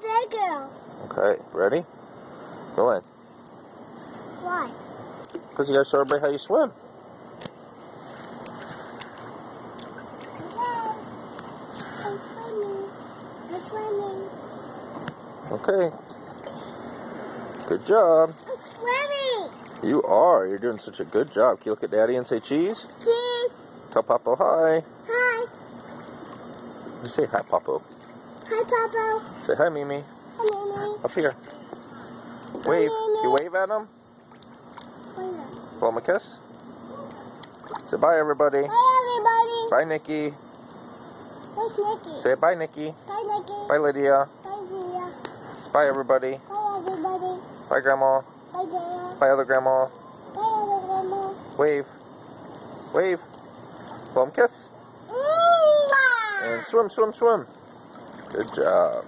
bigger. Okay, ready? Go in. Why? Because you gotta show everybody how you swim. I'm swimming. I'm swimming. Okay. Good job. I'm swimming. You are. You're doing such a good job. Can you look at Daddy and say cheese? Cheese. Tell Papa hi. Hi. You say hi, Papa. Hi, Papa. Say hi, Mimi. Hi, Mimi. Up here. Wave. Mimi. You wave at him? Blow him a kiss. Say bye, everybody. Bye, everybody. Bye, Nikki. Where's Nikki? Say bye, Nikki. Bye, Nikki. Bye, Lydia. Bye, Zia. Bye, everybody. Bye, everybody. Bye, Grandma. Bye, Grandma. Bye, other Grandma. Bye, other Grandma. Wave. Wave. Blow him a kiss. Mwah! And swim, swim, swim. Good job.